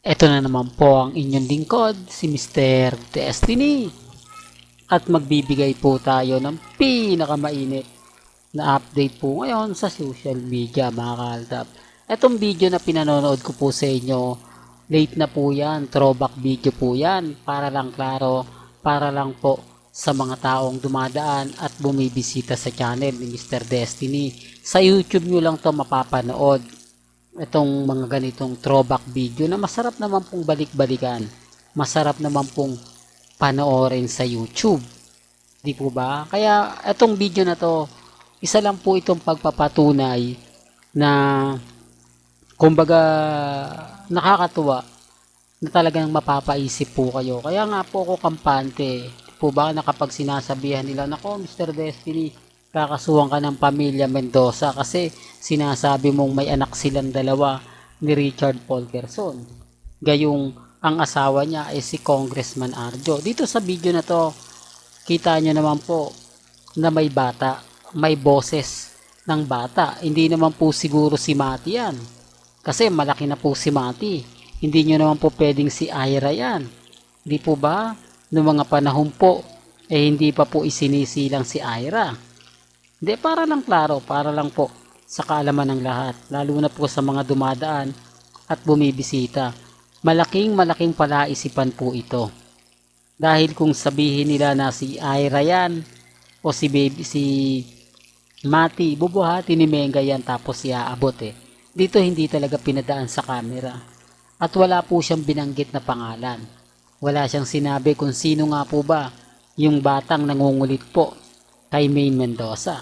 Ito na naman po ang inyong lingkod, si Mr. Destiny. At magbibigay po tayo ng pinakamainit na update po ngayon sa social media, mga kaaldab. Itong video na pinanonood ko po sa inyo, late na po yan, throwback video po yan, para lang klaro, para lang po sa mga taong dumadaan at bumibisita sa channel ni Mr. Destiny. Sa YouTube nyo lang to mapapanood itong mga ganitong throwback video na masarap naman pong balik-balikan, masarap naman pong panoorin sa YouTube, di po ba? Kaya itong video na to, isa lang po itong pagpapatunay na kumbaga nakakatuwa, na talagang mapapaisip po kayo. Kaya nga po ako kampante, di po ba, na kapag sinasabihan nila, nako Mr. Destiny, kakasuhan ka ng pamilya Mendoza kasi sinasabi mong may anak silang dalawa ni Richard Polkerson. Gayong ang asawa niya ay si Congressman Arjo. Dito sa video na to, kita nyo naman po na may bata, may boses ng bata. Hindi naman po siguro si Mati yan. Kasi malaki na po si Mati. Hindi nyo naman po pwedeng si Ira yan. Hindi po ba? Noong mga panahon po, hindi pa po isinisilang si Ira. Hindi, para lang klaro, para lang po sa kaalaman ng lahat, lalo na po sa mga dumadaan at bumibisita. Malaking palaisipan po ito. Dahil kung sabihin nila na si Ira yan o si Mati, bubuhati ni Menga yan tapos iaabot eh. Dito hindi talaga pinadaan sa camera. At wala po siyang binanggit na pangalan. Wala siyang sinabi kung sino nga po ba yung batang nangungulit po kay Maine Mendoza.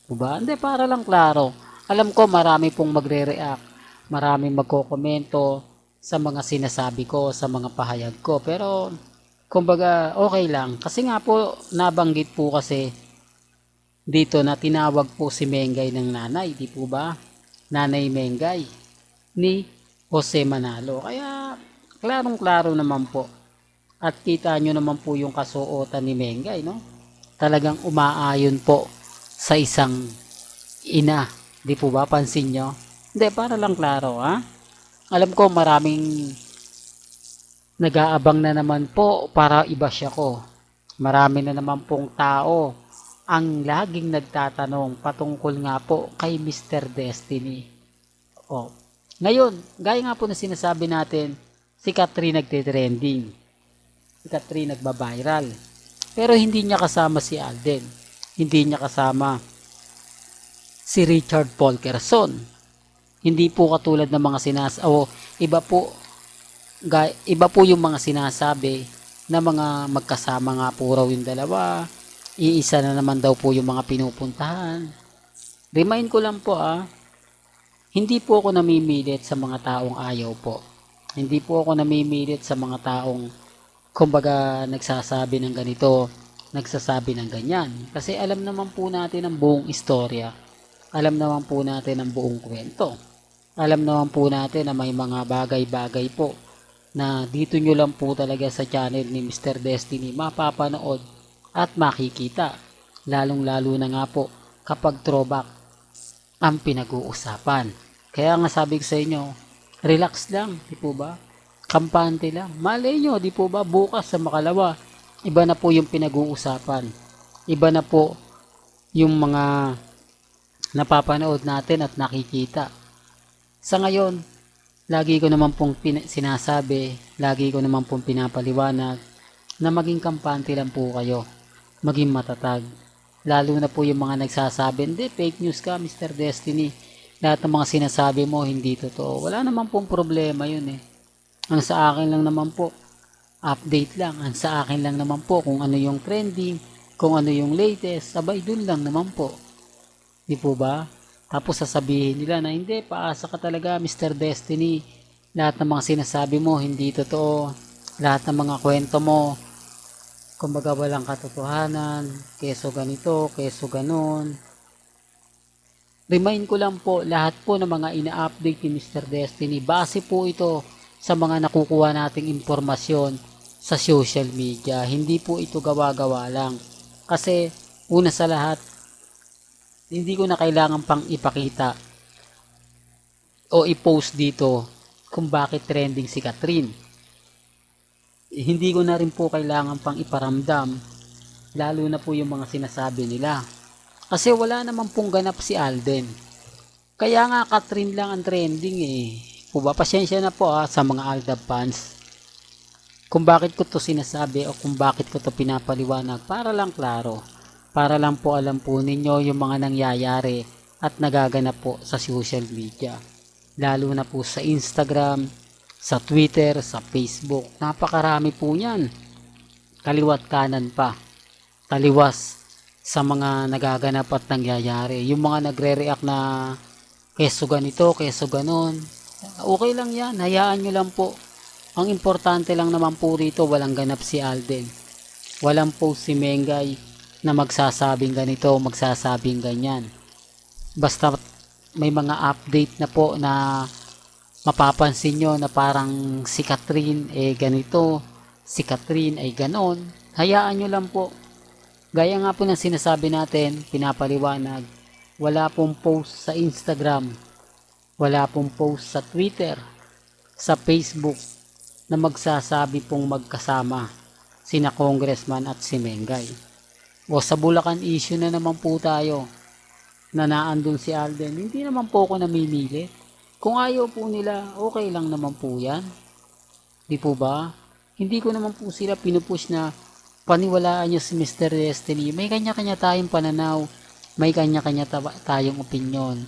Diba? Hindi, para lang klaro. Alam ko marami pong magre-react, maraming magkokomento sa mga sinasabi ko, sa mga pahayag ko. Pero, kumbaga, okay lang. Kasi nga po, nabanggit po kasi dito na tinawag po si Mengay ng nanay. Di po ba? Nanay Mengay ni Jose Manalo. Kaya, klarong-klaro naman po. At kita nyo naman po yung kasuotan ni Mengay, no? Talagang umaayon po sa isang ina. Di po ba? Pansin nyo? Hindi, para lang klaro, ha? Alam ko maraming nag-aabang na naman po para i-bash ako. Marami na naman pong tao ang laging nagtatanong patungkol nga po kay Mr. Destiny. O, ngayon, gaya nga po na sinasabi natin, si Catherine nagte-trending. Si Catherine nagba-viral. Pero hindi niya kasama si Alden. Hindi niya kasama si Richard Polkerson. Hindi po katulad ng mga iba po yung mga sinasabi na mga magkasama nga po raw yung dalawa. Iisa na naman daw po yung mga pinupuntahan. Remind ko lang po hindi po ako namimilit sa mga taong ayaw po. Hindi po ako namimilit sa mga taong kumbaga nagsasabi ng ganito, nagsasabi ng ganyan. Kasi alam naman po natin ang buong istorya. Alam naman po natin ang buong kwento. Alam naman po natin na may mga bagay-bagay po na dito nyo lang po talaga sa channel ni Mr. Destiny mapapanood at makikita. Lalong-lalo na nga po kapag throwback ang pinag-uusapan. Kaya nga sabi ko sa inyo, relax lang, di po ba? Kampante lang. Malay nyo, di po ba? Bukas sa makalawa, iba na po yung pinag-uusapan. Iba na po yung mga napapanood natin at nakikita. Sa ngayon, lagi ko naman pong sinasabi, lagi ko naman pong pinapaliwanag na maging kampante lang po kayo. Maging matatag. Lalo na po yung mga nagsasabi, hindi, fake news ka, Mr. Destiny. Lahat ng mga sinasabi mo, hindi totoo. Wala naman pong problema yun eh. Ang sa akin lang naman po, update lang. Ang sa akin lang naman po, kung ano yung trending, kung ano yung latest, sabay dun lang naman po. Di po ba? Tapos sasabihin nila na hindi, paasa ka talaga Mr. Destiny. Lahat ng mga sinasabi mo, hindi totoo. Lahat ng mga kwento mo, Kumbaga walang katotohanan, keso ganito, keso ganon. Remind ko lang po, lahat po ng mga ina-update ni Mr. Destiny, base po ito sa mga nakukuha nating impormasyon sa social media. Hindi po ito gawa-gawa lang. Kasi una sa lahat, hindi ko na kailangan pang ipakita o i-post dito kung bakit trending si Catherine. Hindi ko na rin po kailangan pang iparamdam, lalo na po yung mga sinasabi nila. Kasi wala naman pong ganap si Alden. Kaya nga Catherine lang ang trending eh. Pasensya na po sa mga Aldab fans. Kung bakit ko to sinasabi o kung bakit ko to pinapaliwanag, para lang klaro. Para lang po alam po ninyo yung mga nangyayari at nagaganap po sa social media. Lalo na po sa Instagram, sa Twitter, sa Facebook. Napakarami po niyan. Kaliwat kanan pa. Taliwas sa mga nagaganap at nangyayari. Yung mga nagre-react na keso ganito, keso ganon. Okay lang yan. Hayaan nyo lang po. Ang importante lang naman po rito, walang ganap si Alden. Walang post si Mengay na magsasabing ganito, magsasabing ganyan. Basta may mga update na po na mapapansin nyo na parang si Catherine ganito, si Catherine ay ganon. Hayaan nyo lang po. Gaya nga po ng sinasabi natin, pinapaliwanag, wala pong post sa Instagram, wala pong post sa Twitter, sa Facebook na magsasabi pong magkasama sina Congressman at si Mengay. O sa Bulacan issue na naman po tayo na naandun si Alden, hindi naman po ako namimilit. Kung ayaw po nila, okay lang naman po yan. Di po ba? Hindi ko naman po sila pinupush na paniwalaan nyo si Mr. Destiny. May kanya-kanya tayong pananaw, may kanya-kanya tayong opinion.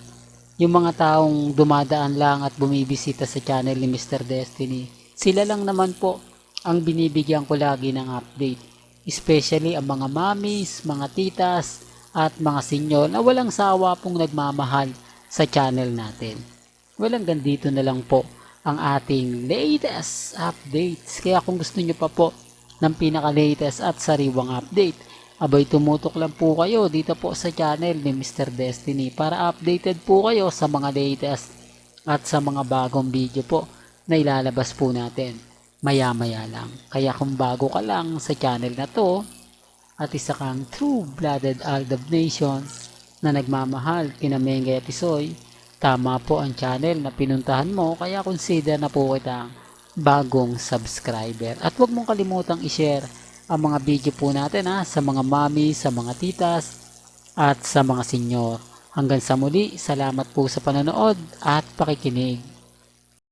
Yung mga taong dumadaan lang at bumibisita sa channel ni Mr. Destiny, sila lang naman po ang binibigyan ko lagi ng update. Especially ang mga mommies, mga titas, at mga senyor na walang sawa pong nagmamahal sa channel natin. Well, hanggang dito na lang po ang ating latest updates. Kaya kung gusto nyo pa po ng pinaka-latest at sariwang update, abay tumutok lang po kayo dito po sa channel ni Mr. Destiny para updated po kayo sa mga latest at sa mga bagong video po na ilalabas po natin maya-maya lang. Kaya kung bago ka lang sa channel na to at isa kang true-blooded Aldab Nation na nagmamahal kina Mengay at Isoy, tama po ang channel na pinuntahan mo, kaya consider na po kitang bagong subscriber. At huwag mong kalimutang i-share ang mga video po natin sa mga mami, sa mga titas, at sa mga senyor. Hanggang sa muli, salamat po sa panonood at pakikinig.